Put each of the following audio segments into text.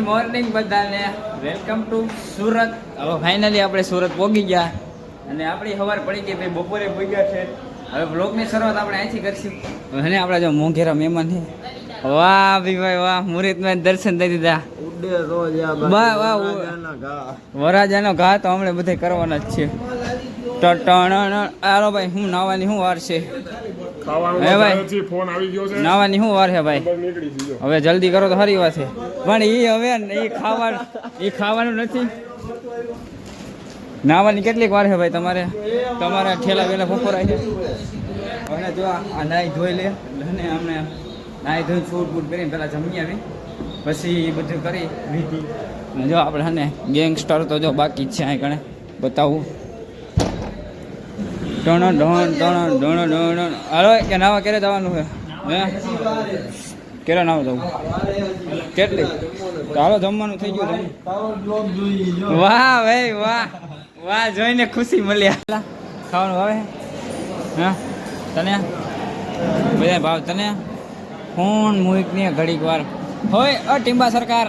Morning બધાને, welcome to Surat. હવે finally આપણે સુરત પહોંચી ગયા અને આપણી સવાર પડી ગઈ ભાઈ, બપોરે પહોંચ્યા છે. હવે બ્લોગની શરૂઆત આપણે અહીંથી કરશું. અને આપણા જો મોંઘેરા મહેમાન છે. વાહ ભાઈ વાહ, મુહૂર્તમાં દર્શન દઈ દીધા. વરાજાનો ઘા તો હમણાં બધે કરવાના જ છે. આલો ભાઈ, હું નાવાની શું વાર છે? હે ભાઈ, ફોન આવી ગયો છે. નાવાની શું વાર છે ભાઈ? હવે જલ્દી કરો તો સારી વાત છે. પણ એ હવે એ ખાવાનું નથી. નાવાની કેટલીક વાર છે ભાઈ તમારે? તમારા ઠેલા વેલા બપોરાય છે. અને જો આ નાઈ ધોઈ લે અને અમને નાઈ ધોઈ છૂટ બૂટ કરીને પહેલાં જમી આવી, પછી એ બધું કરી વિધિ. જો આપણે હે ને ગેંગસ્ટર તો જો બાકી જ છે. અહીં કણે બતાવું. હાલો કે નાવા ક્યારે જવાનું છે? હે ક્યારે નાવા જવું? કેટલી? તો હાલો જમવાનું થઈ ગયું. વાહ ભાઈ વાહ વાહ, જોઈને ખુશી મળી. ખાવાનું ભાવે? હા તને બધા ભાવ? તને ફોન મૂકની ઘડીક વાર હોય. ટીમ્બા સરકાર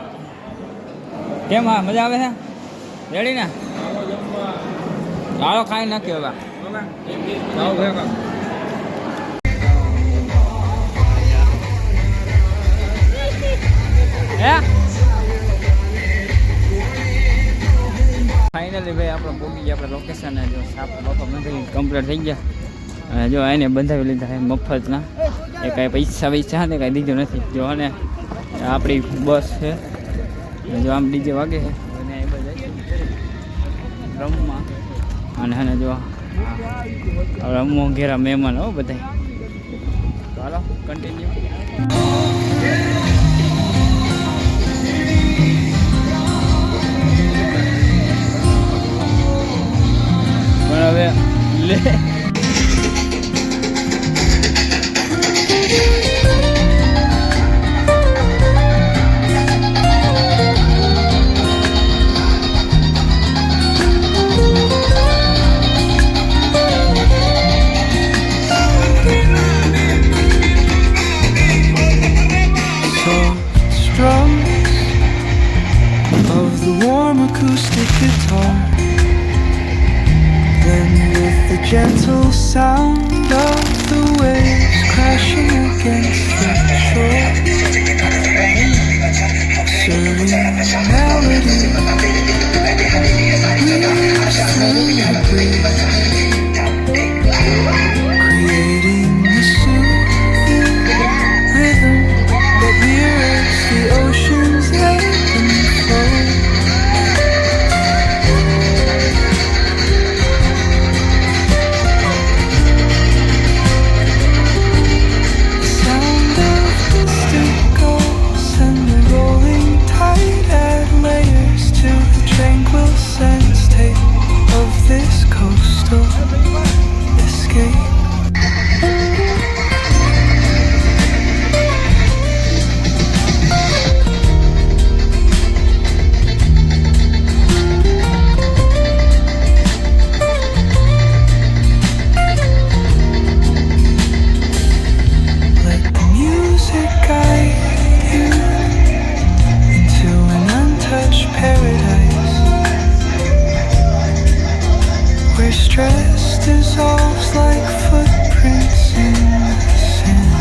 કેમ? હા મજા આવે છે? રેડી ને? હાલો ખાઈ નાખ્યો હવે. ફાઇનલી ભાઈ આપણે પહોંચી ગયા આપણે લોકેશન. જો સાપ બાપા મંદિર કમ્પ્લીટ થઈ ગયા. અને જો એને બંધાવી લીધા છે મફતના. એ કાંઈ પૈસા ને કાંઈ દીધું નથી. જો અને આપણી બસ છે. જો આમ ડીજે વાગે છે અને એ બધા રમવા. અને જો રમવો ઘેરા મહેમાન હો બધા. ચાલો કન્ટિન્યુ. પણ હવે લે gentle sound of the waves crashing against the shore. Serene melody weaves through the breeze, creating a soothing rhythm that mirrors the ocean's ebb and flow. Stress dissolves like footprints in the sand.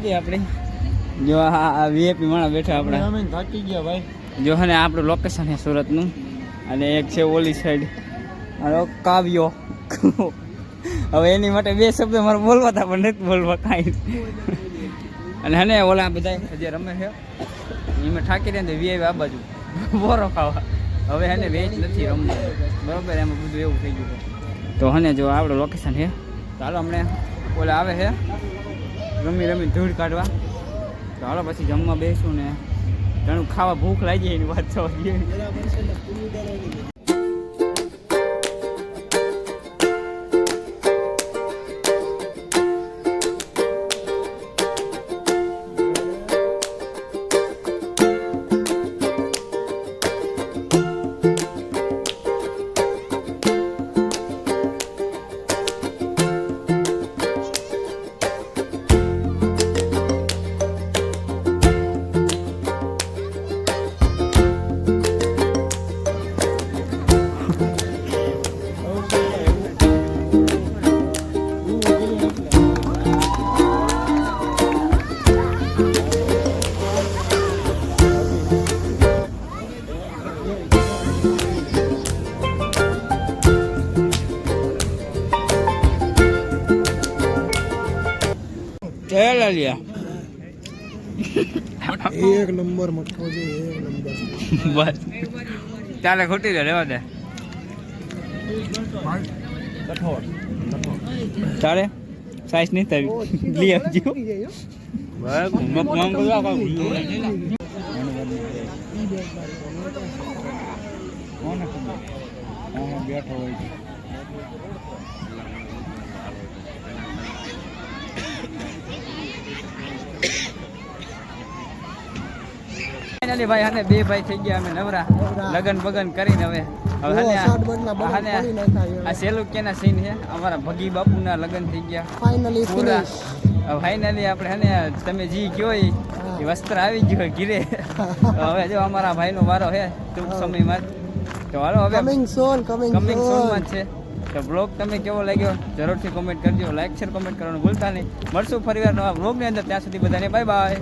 ગઈ આપણી. જો આ VIP માણસ બેઠા આપણા. અમે થાકી ગયા ભાઈ. જો હે ને આપણું લોકેશન છે સુરતનું અને એક છે ઓલી સાઈડ મારો કાવ્યો. હવે એની માટે બે શબ્દ મારે બોલવા હતા પણ નથી બોલવા કાંઈ. અને હે ને ઓલા બધા જે રમે છે એમાં થાકી રહ્યા ને વીઆઈપી આ બાજુ બોરો ખાવા. હવે હે ને વેચ નથી રમવું બરોબર, એમાં બધું એવું થઈ ગયું છે. તો હે ને જો આપણું લોકેશન છે, ચાલો હમણાં ઓલા આવે છે રમી ધૂળ કાઢવા. તો હાલો પછી જમવા બેસું ને ઘણું ખાવા ભૂખ લાગી જાય એની વાત તો. એક નંબર મઠો છે, એક નંબર. બસ ચાલે ખોટી રે રહેવા દે. કઠોળ ચાલે સાઈઝ નહીં તારી લઈ આવજો. બેઠો હોય છે. ફાઇનલી ભાઈ અને બે ભાઈ થઈ ગયા અમે નવરા લગન બગન કરીને. હવે આ સેલું કેના સીન છે અમારા ભગી બાપુના લગન થઈ ગયા ફાઇનલી પૂરા. ફાઇનલી આપણે હે ને તમે જી કયો એ વસ્ત્ર આવી ગયો ઘીરે. હવે જો અમારા ભાઈનો વારો છે ટૂંક સમયમાં. તો હાલો હવે કમિંગ સોનમાં જ છે. તો બ્લોગ તમે કેવો લાગ્યો જરૂરથી કોમેન્ટ કરજો, લાઈક શેર કોમેન્ટ કરવાનું ભૂલતા નહીં. મળશું ફરીવાર નવા બ્લોગની અંદર, ત્યાં સુધી બધાને બાય બાય.